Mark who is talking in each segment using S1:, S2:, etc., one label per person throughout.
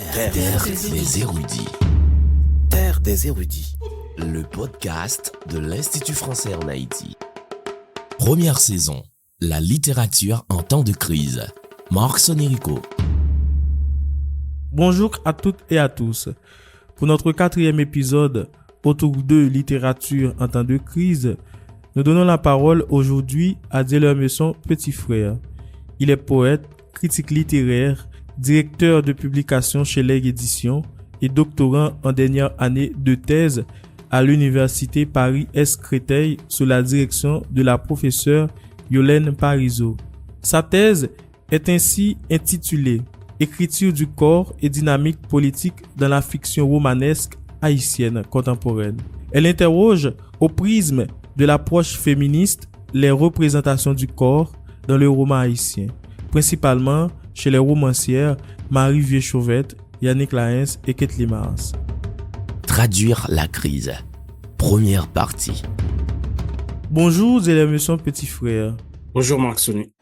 S1: Terre des érudits.
S2: Terre des érudits.
S1: Le podcast de l'Institut français en Haïti. Première saison. La littérature en temps de crise. Marc Sonérico.
S3: Bonjour à toutes et à tous. Pour notre 4e épisode autour de littérature en temps de crise, nous donnons la parole aujourd'hui à Dieler Messon Petit Frère. Il est poète, critique littéraire, directeur de publication chez Lègue Éditions et doctorant en dernière année de thèse à l'Université Paris-Est Créteil sous la direction de la professeure Yolène Parizeau. Sa thèse est ainsi intitulée « Écriture du corps et dynamique politique dans la fiction romanesque haïtienne contemporaine ». Elle interroge au prisme de l'approche féministe les représentations du corps dans le roman haïtien, principalement chez les romancières Marie Vieux-Chauvette, Yannick Laens et Kathleen Mars.
S1: Traduire la crise. Première partie.
S3: Bonjour, Dieler Messon Petit Frère.
S4: Bonjour Marc Sonny.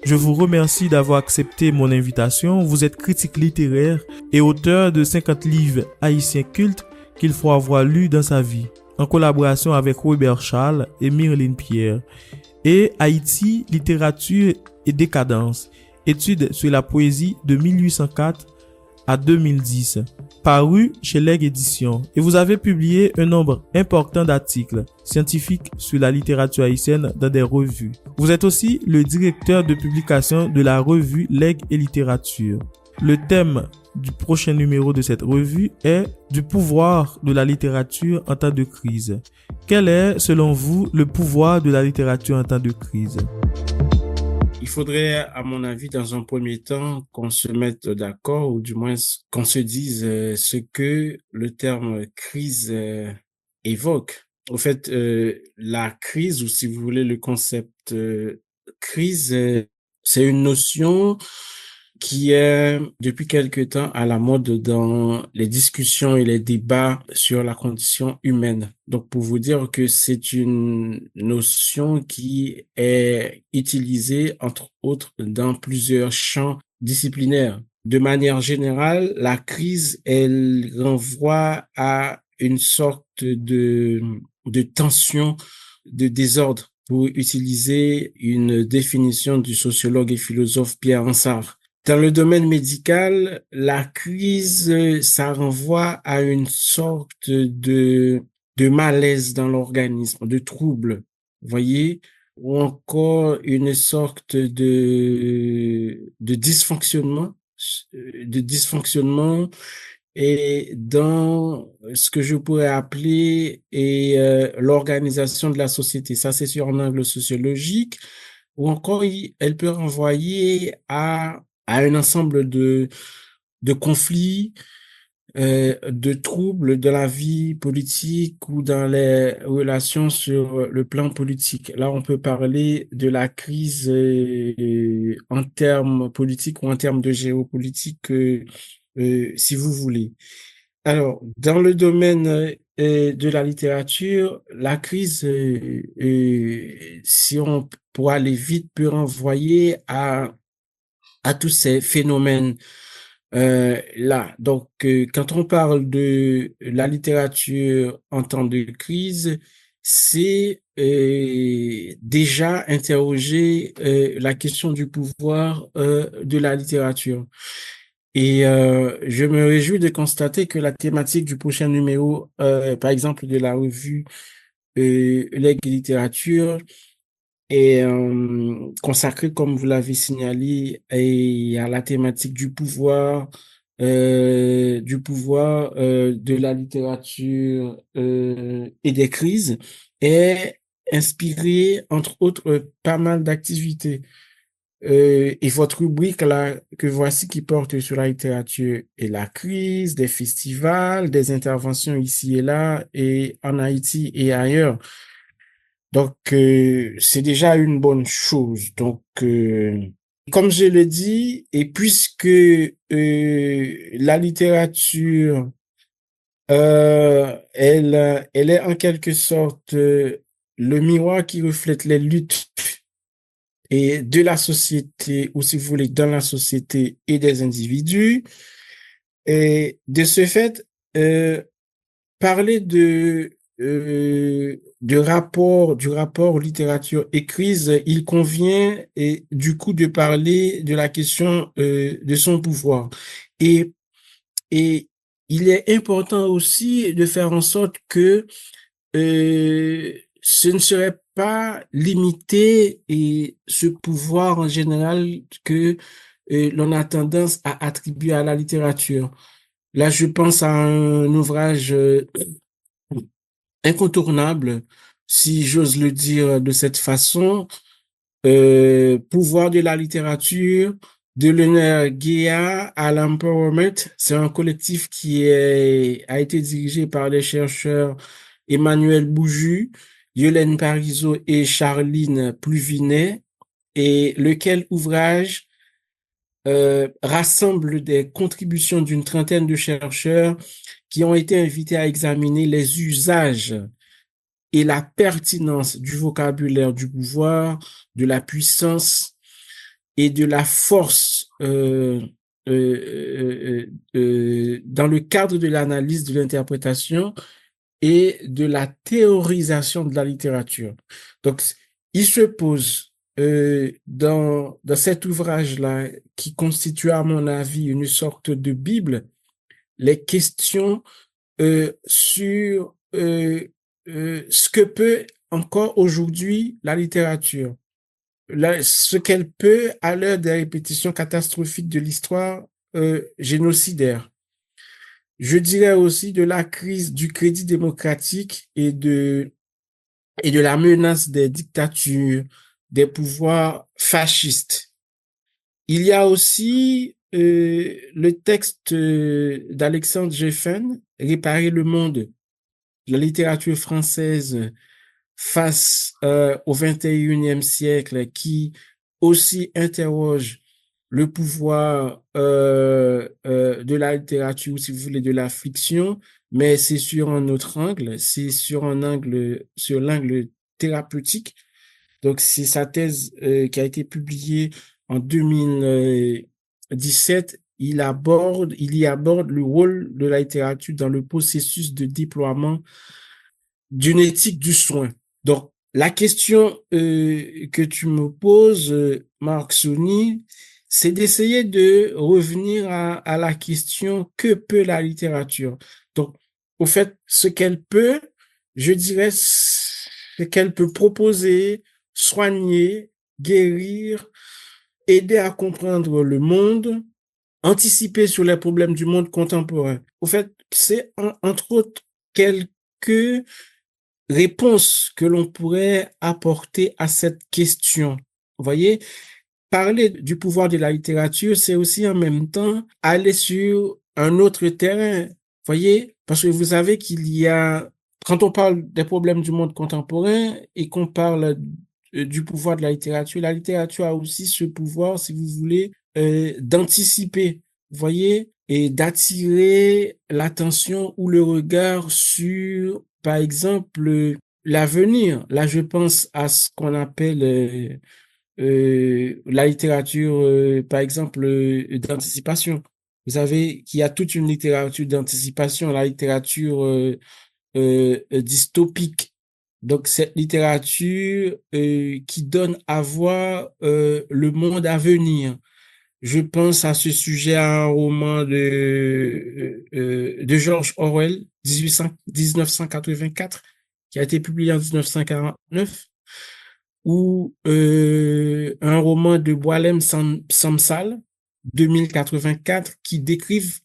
S3: Je vous remercie d'avoir accepté mon invitation. Vous êtes critique littéraire et auteur de 50 livres haïtiens cultes qu'il faut avoir lus dans sa vie, en collaboration avec Robert Charles et Myrline Pierre. Et Haïti, littérature et décadence, études sur la poésie de 1804 à 2010, paru chez Lègue Éditions. Et vous avez publié un nombre important d'articles scientifiques sur la littérature haïtienne dans des revues. Vous êtes aussi le directeur de publication de la revue Lègue et Littérature. Le thème du prochain numéro de cette revue est du pouvoir de la littérature en temps de crise. Quel est, selon vous, le pouvoir de la littérature en temps de crise?
S4: Il faudrait, à mon avis, dans un premier temps, qu'on se mette d'accord, ou du moins qu'on se dise ce que le terme crise évoque. Au fait, la crise, ou si vous voulez le concept crise, c'est une notion qui est depuis quelque temps à la mode dans les discussions et les débats sur la condition humaine. Donc, pour vous dire que c'est une notion qui est utilisée, entre autres, dans plusieurs champs disciplinaires. De manière générale, la crise, elle renvoie à une sorte de tension, de désordre, pour utiliser une définition du sociologue et philosophe Pierre Ansart. Dans le domaine médical, la crise, ça renvoie à une sorte de malaise dans l'organisme, de trouble, voyez, ou encore une sorte de dysfonctionnement, et dans ce que je pourrais appeler l'organisation de la société. Ça, c'est sur un angle sociologique, ou encore elle peut renvoyer à un ensemble de conflits, de troubles de la vie politique ou dans les relations sur le plan politique. Là, on peut parler de la crise en termes politiques ou en termes de géopolitique, si vous voulez. Alors, dans le domaine de la littérature, la crise, si on pour aller vite, peut renvoyer à tous ces phénomènes là. Donc, quand on parle de la littérature en temps de crise, c'est déjà interroger la question du pouvoir de la littérature. Et je me réjouis de constater que la thématique du prochain numéro, par exemple de la revue Lègue et Littérature, est consacré, comme vous l'avez signalé, à la thématique du pouvoir de la littérature et des crises, est inspiré, entre autres, pas mal d'activités. Et votre rubrique là que voici qui porte sur la littérature et la crise, des festivals, des interventions ici et là, et en Haïti et ailleurs. Donc, c'est déjà une bonne chose. Donc, comme je le dis, et puisque la littérature, elle est en quelque sorte le miroir qui reflète les luttes et de la société, ou si vous voulez, dans la société et des individus. Et de ce fait, parler du rapport littérature et crise, il convient et du coup de parler de la question de son pouvoir. Et, et il est important aussi de faire en sorte que ce ne serait pas limité et ce pouvoir en général que l'on a tendance à attribuer à la littérature. Là, je pense à un ouvrage incontournable, si j'ose le dire de cette façon, Pouvoir de la littérature, de l'honneur Guéa à l'empowerment. C'est un collectif a été dirigé par les chercheurs Emmanuel Bouju, Yolène Parizeau et Charline Pluvinet, et lequel ouvrage rassemble des contributions d'une trentaine de chercheurs qui ont été invités à examiner les usages et la pertinence du vocabulaire du pouvoir, de la puissance et de la force dans le cadre de l'analyse, de l'interprétation et de la théorisation de la littérature. Donc, il se pose dans cet ouvrage-là, qui constitue à mon avis une sorte de Bible, les questions sur ce que peut encore aujourd'hui la littérature, ce qu'elle peut à l'heure des répétitions catastrophiques de l'histoire génocidaire. Je dirais aussi de la crise du crédit démocratique et de la menace des dictatures, des pouvoirs fascistes. Il y a aussi le texte d'Alexandre Geffen, Réparer le monde, la littérature française face au XXIe siècle, qui aussi interroge le pouvoir de la littérature, si vous voulez, de la fiction, mais c'est sur un autre angle, c'est sur l'angle thérapeutique. Donc, c'est sa thèse qui a été publiée en 2017. Il y aborde le rôle de la littérature dans le processus de déploiement d'une éthique du soin. Donc, la question que tu me poses, Marc Sony, c'est d'essayer de revenir à la question: que peut la littérature? Donc, au fait, ce qu'elle peut, je dirais, ce qu'elle peut proposer, soigner, guérir, aider à comprendre le monde, anticiper sur les problèmes du monde contemporain. Au fait, c'est entre autres quelques réponses que l'on pourrait apporter à cette question. Vous voyez, parler du pouvoir de la littérature, c'est aussi en même temps aller sur un autre terrain. Vous voyez, parce que vous savez qu'il y a, quand on parle des problèmes du monde contemporain et qu'on parle du pouvoir de la littérature a aussi ce pouvoir, si vous voulez, d'anticiper, vous voyez, et d'attirer l'attention ou le regard sur, par exemple, l'avenir. Là, je pense à ce qu'on appelle la littérature, par exemple, d'anticipation. Vous savez qu'il y a toute une littérature d'anticipation, la littérature dystopique. Donc, cette littérature qui donne à voir le monde à venir. Je pense à ce sujet à un roman de George Orwell, 1984, qui a été publié en 1949, ou un roman de Boualem Samsal, 2084, qui décrivent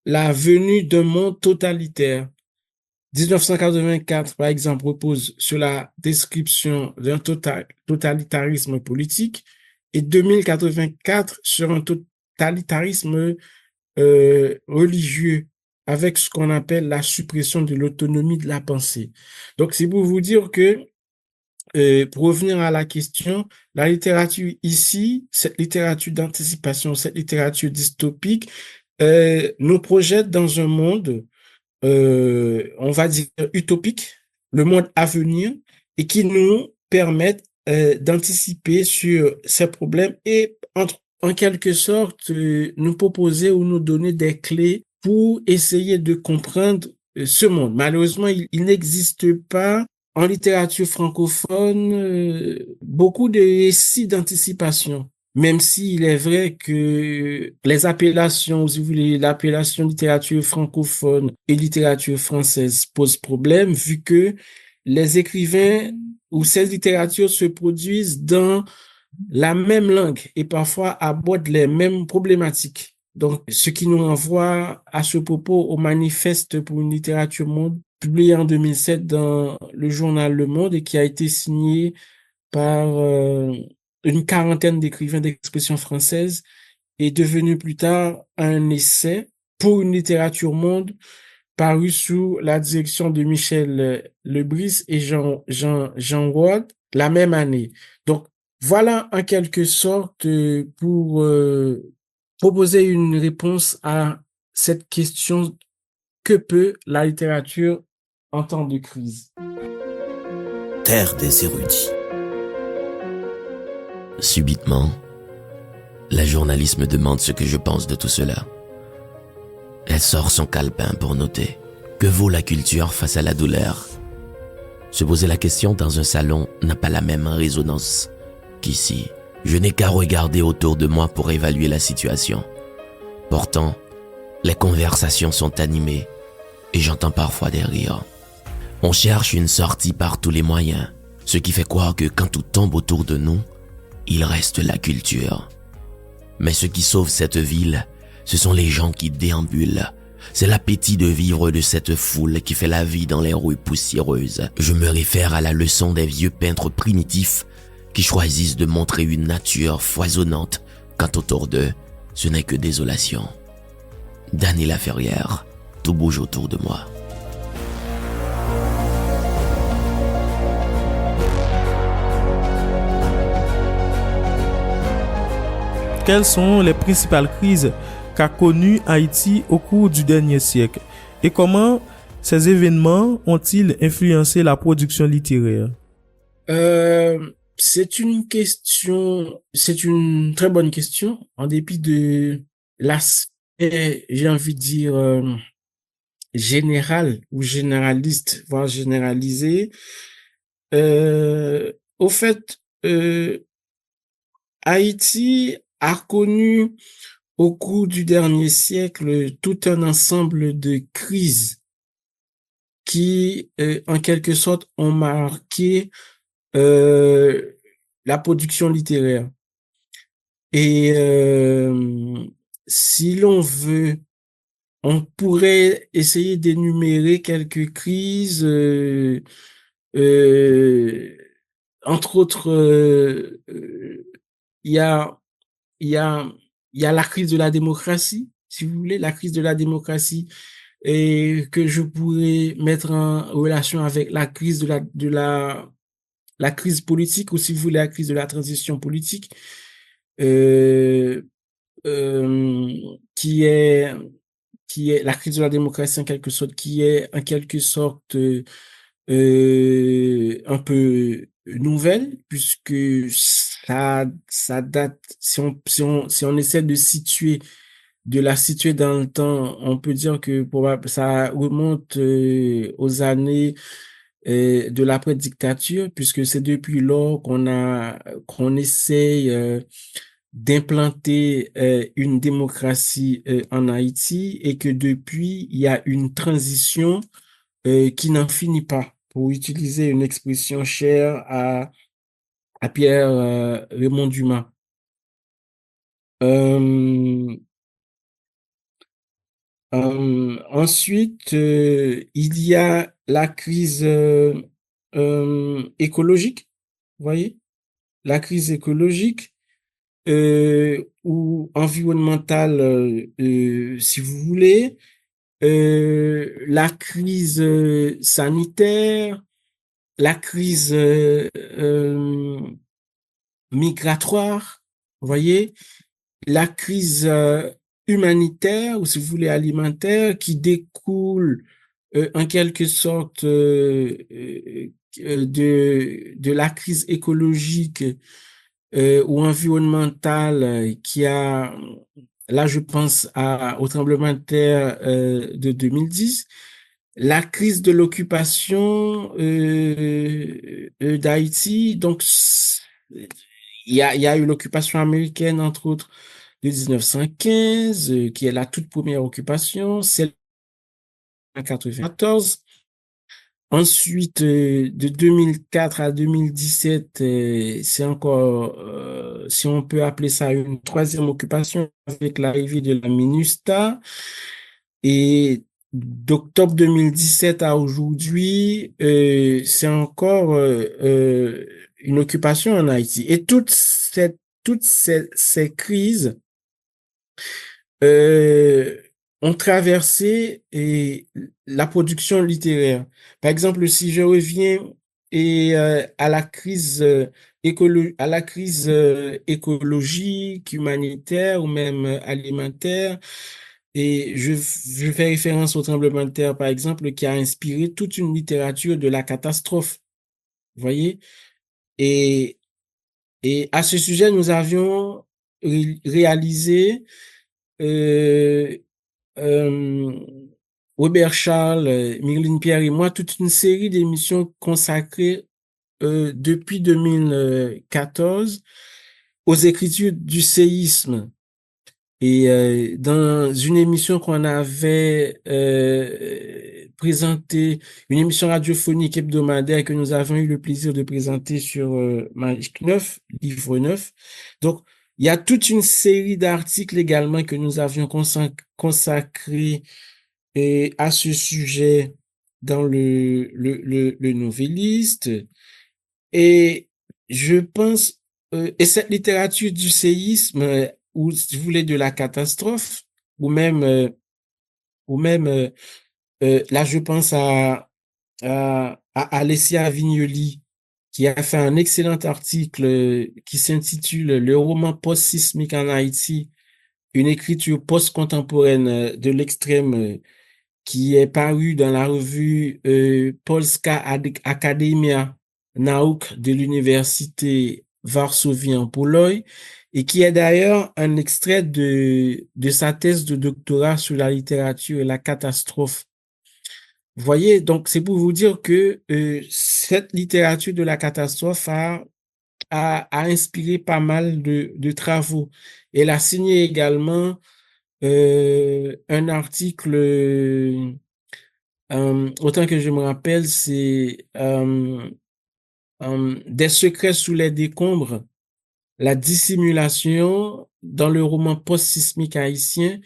S4: la venue d'un monde totalitaire. 1984, par exemple, repose sur la description d'un totalitarisme politique, et 2084 sur un totalitarisme religieux, avec ce qu'on appelle la suppression de l'autonomie de la pensée. Donc, c'est pour vous dire que, pour revenir à la question, la littérature ici, cette littérature d'anticipation, cette littérature dystopique, nous projette dans un monde, on va dire utopique, le monde à venir, et qui nous permettent d'anticiper sur ces problèmes et en quelque sorte nous proposer ou nous donner des clés pour essayer de comprendre ce monde. Malheureusement, il n'existe pas en littérature francophone beaucoup de récits d'anticipation. Même s'il est vrai que les appellations, si vous voulez, l'appellation littérature francophone et littérature française pose problème, vu que les écrivains ou ces littératures se produisent dans la même langue et parfois abordent les mêmes problématiques. Donc, ce qui nous renvoie à ce propos au manifeste pour une littérature monde, publié en 2007 dans le journal Le Monde et qui a été signé par une quarantaine d'écrivains d'expression française et devenu plus tard un essai pour une littérature monde paru sous la direction de Michel Lebris et Jean Ward la même année. Donc, voilà en quelque sorte pour proposer une réponse à cette question: que peut la littérature en temps de crise?
S2: Terre des érudits.
S1: Subitement, la journaliste me demande ce que je pense de tout cela. Elle sort son calepin pour noter. Que vaut la culture face à la douleur? Se poser la question dans un salon n'a pas la même résonance qu'ici. Je n'ai qu'à regarder autour de moi pour évaluer la situation. Pourtant, les conversations sont animées et j'entends parfois des rires. On cherche une sortie par tous les moyens, ce qui fait croire que quand tout tombe autour de nous, il reste la culture. Mais ce qui sauve cette ville, ce sont les gens qui déambulent. C'est l'appétit de vivre de cette foule qui fait la vie dans les rues poussiéreuses. Je me réfère à la leçon des vieux peintres primitifs qui choisissent de montrer une nature foisonnante quand autour d'eux, ce n'est que désolation. Dany Laferrière, tout bouge autour de moi.
S3: Quelles sont les principales crises qu'a connues Haïti au cours du dernier siècle et comment ces événements ont-ils influencé la production littéraire?
S4: C'est une très bonne question, en dépit de l'aspect, j'ai envie de dire, général ou généraliste, voire généralisé. Au fait, Haïti a connu au cours du dernier siècle tout un ensemble de crises qui, en quelque sorte, ont marqué la production littéraire. Et si l'on veut, on pourrait essayer d'énumérer quelques crises, entre autres, il y a la crise de la démocratie, si vous voulez, la crise de la démocratie, et que je pourrais mettre en relation avec la crise de la crise politique, ou si vous voulez, la crise de la transition politique, qui est la crise de la démocratie en quelque sorte, qui est en quelque sorte un peu nouvelle, puisque ça date, si on essaie de la situer dans le temps, on peut dire que ça remonte aux années de l'après-dictature, puisque c'est depuis lors qu'on essaye d'implanter une démocratie en Haïti, et que depuis, il y a une transition qui n'en finit pas, pour utiliser une expression chère à Pierre Raymond Dumas. Ensuite, il y a la crise écologique, vous voyez, la crise écologique ou environnementale, si vous voulez, la crise sanitaire, la crise migratoire, vous voyez, la crise humanitaire, ou si vous voulez alimentaire, qui découle en quelque sorte, de la crise écologique ou environnementale qui a, là je pense au tremblement de terre de 2010, la crise de l'occupation d'Haïti. Donc, il y a eu l'occupation américaine, entre autres, de 1915, qui est la toute première occupation, celle de 1994. Ensuite, de 2004 à 2017, c'est encore, si on peut appeler ça une troisième occupation avec l'arrivée de la MINUSTA. Et d'octobre 2017 à aujourd'hui, c'est encore une occupation en Haïti. Et toutes ces crises euh, ont traversé la production littéraire. Par exemple, si je reviens à la crise écologique, humanitaire ou même alimentaire, et je fais référence au tremblement de terre, par exemple, qui a inspiré toute une littérature de la catastrophe. Vous voyez? Et, et à ce sujet, nous avions réalisé euh, euh, Robert Charles, Myrline Pierre et moi, toute une série d'émissions consacrées depuis 2014 aux écritures du séisme. Et dans une émission qu'on avait présentée, une émission radiophonique hebdomadaire que nous avons eu le plaisir de présenter sur Magique 9, livre 9. Donc, il y a toute une série d'articles également que nous avions consacrés à ce sujet dans le Nouvelliste. Et je pense, et cette littérature du séisme, ou si vous voulez de la catastrophe, ou même, là je pense à Alessia Vignoli, qui a fait un excellent article qui s'intitule Le roman post-sismique en Haïti, une écriture post-contemporaine de l'extrême, qui est paru dans la revue Polska Academia Nauk de l'université Varsovie en Pologne, et qui est d'ailleurs un extrait de sa thèse de doctorat sur la littérature et la catastrophe. Vous voyez, donc c'est pour vous dire que cette littérature de la catastrophe a inspiré pas mal de travaux. Elle a signé également un article, autant que je me rappelle, c'est Des secrets sous les décombres, la dissimulation dans le roman post-sismique haïtien,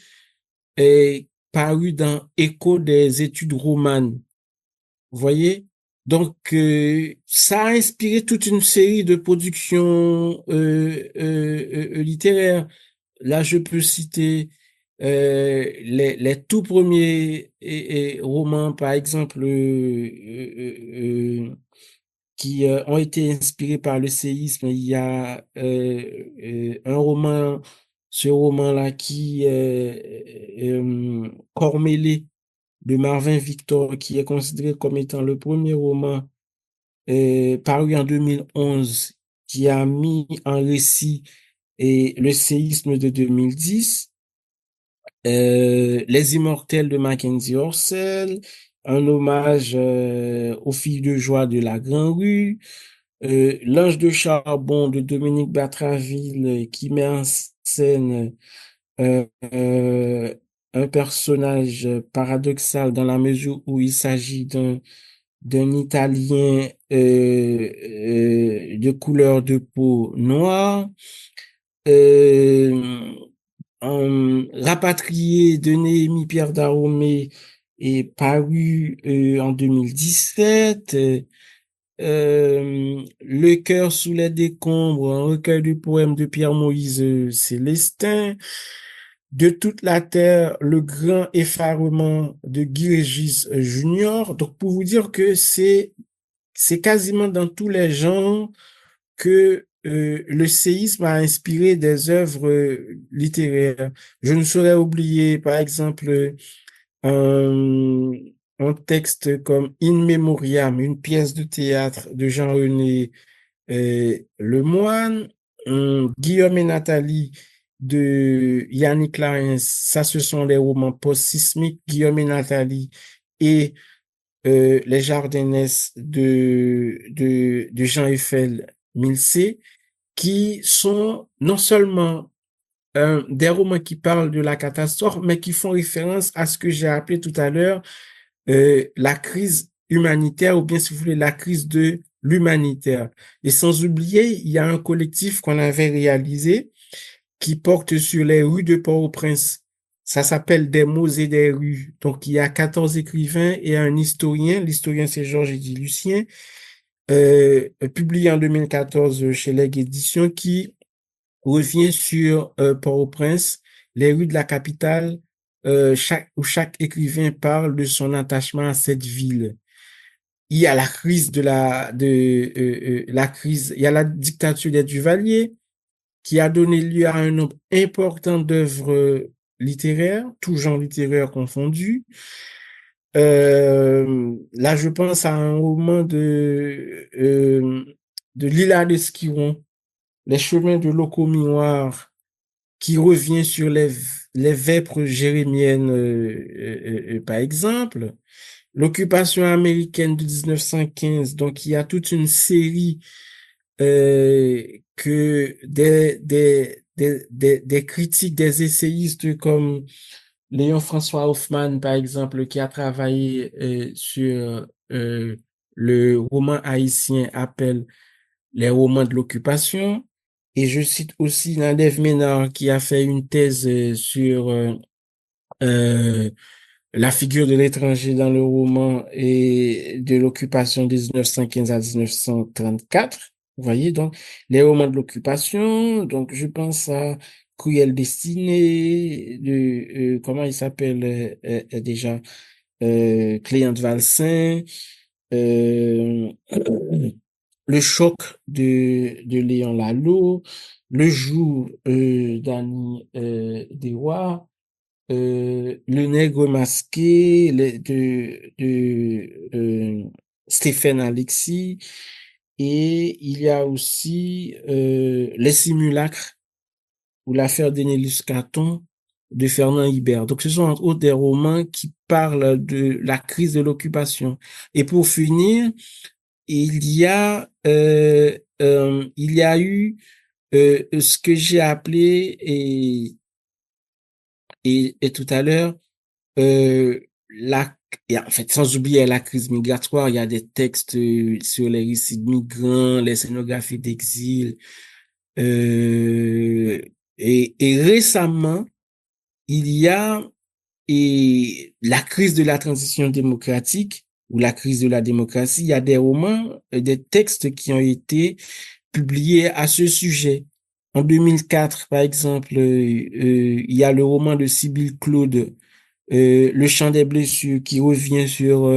S4: est paru dans Écho des études romanes. Vous voyez? Donc, ça a inspiré toute une série de productions littéraires. Là, je peux citer les tout premiers romans, par exemple, qui ont été inspirés par le séisme. Il y a un roman, ce roman-là qui Cormélé de Marvin Victor, qui est considéré comme étant le premier roman paru en 2011, qui a mis en récit le séisme de 2010. Les Immortels de Mackenzie Orsel, un hommage aux filles de joie de la Grand-Rue, L'Ange de charbon de Dominique Batraville, qui met en scène un personnage paradoxal dans la mesure où il s'agit d'un Italien de couleur de peau noire. Rapatrié de Néhémie Pierre Dahomey est paru en 2017. Le cœur sous les décombres, un recueil de poèmes de Pierre-Moïse Célestin. De toute la terre, le grand effarement de Guy Régis Junior. Donc, pour vous dire que c'est quasiment dans tous les genres que le séisme a inspiré des œuvres littéraires. Je ne saurais oublier, par exemple, un texte comme In Memoriam, une pièce de théâtre de Jean-René Lemoine, Guillaume et Nathalie de Yannick Larens, ça ce sont les romans post-sismiques, Guillaume et Nathalie, et Les Jardinaises de Jean-Eiffel Milcé, qui sont non seulement des romans qui parlent de la catastrophe, mais qui font référence à ce que j'ai appelé tout à l'heure la crise humanitaire, ou bien si vous voulez, la crise de l'humanitaire. Et sans oublier, il y a un collectif qu'on avait réalisé qui porte sur les rues de Port-au-Prince. Ça s'appelle Des mots et des rues. Donc, il y a 14 écrivains et un historien. L'historien, c'est Georges-Édith Lucien, publié en 2014 chez Legs Éditions, qui revient sur Port-au-Prince, les rues de la capitale, où chaque écrivain parle de son attachement à cette ville. Il y a la crise il y a la dictature des Duvalier, qui a donné lieu à un nombre important d'œuvres littéraires, tous genres littéraires confondus. Là, je pense à un roman de Lila d'Esquiron, Les chemins de l'Oco-Miroir, qui revient sur les vêpres jérémiennes, par exemple. L'occupation américaine de 1915, donc il y a toute une série que des critiques, des essayistes comme Léon François Hoffmann, par exemple, qui a travaillé sur le roman haïtien appelle les romans de l'occupation. Et je cite aussi Nadève Ménard, qui a fait une thèse sur la figure de l'étranger dans le roman et de l'occupation de 1915 à 1934. Vous voyez, donc, les romans de l'occupation. Donc, je pense à Cruelle Destinée, comment il s'appelle déjà, Cléante Valsin, Le choc de Léon Lalo, Le jour d'Annie Desrois, Le nègre masqué de Stéphane Alexis, et il y a aussi Les simulacres ou l'affaire d'Ennelus Caton de Fernand Hibert. Donc ce sont entre autres des romans qui parlent de la crise de l'occupation. Et pour finir, il y a eu ce que j'ai appelé et tout à l'heure et en fait, sans oublier la crise migratoire, il y a des textes sur les récits de migrants, les scénographies d'exil. Et récemment, il y a la crise de la transition démocratique ou la crise de la démocratie. Il y a des romans, des textes qui ont été publiés à ce sujet. En 2004, par exemple, il y a le roman de Sybille Claude, Le chant des blessures, qui revient sur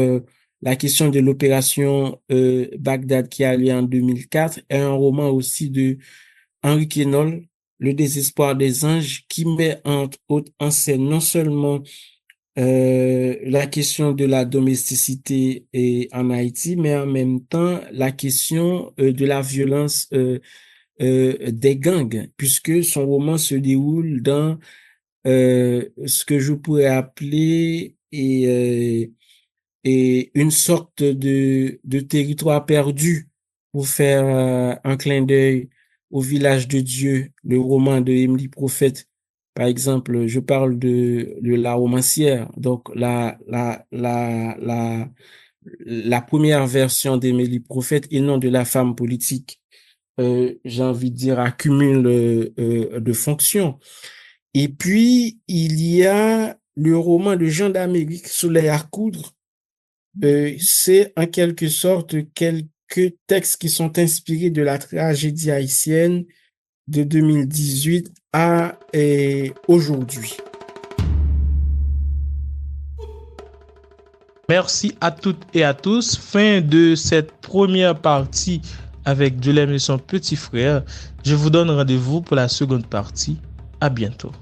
S4: la question de l'opération Bagdad qui a lieu en 2004, et un roman aussi de Henri Quénol, Le désespoir des anges, qui met entre autres en scène non seulement la question de la domesticité en Haïti, mais en même temps la question de la violence des gangs, puisque son roman se déroule dans ce que je pourrais appeler et une sorte de territoire perdu, pour faire un clin d'œil au Village de Dieu, le roman de Émilie Prophète. Par exemple, je parle de la romancière, donc la première version d'Émilie Prophète et non de la femme politique. J'ai envie de dire accumule de fonctions. Et puis, il y a le roman de Jean d'Amérique, Soleil à coudre. C'est en quelque sorte quelques textes qui sont inspirés de la tragédie haïtienne de 2018 à aujourd'hui.
S3: Merci à toutes et à tous. Fin de cette première partie avec De l'Aime et son petit frère. Je vous donne rendez-vous pour la seconde partie. À bientôt.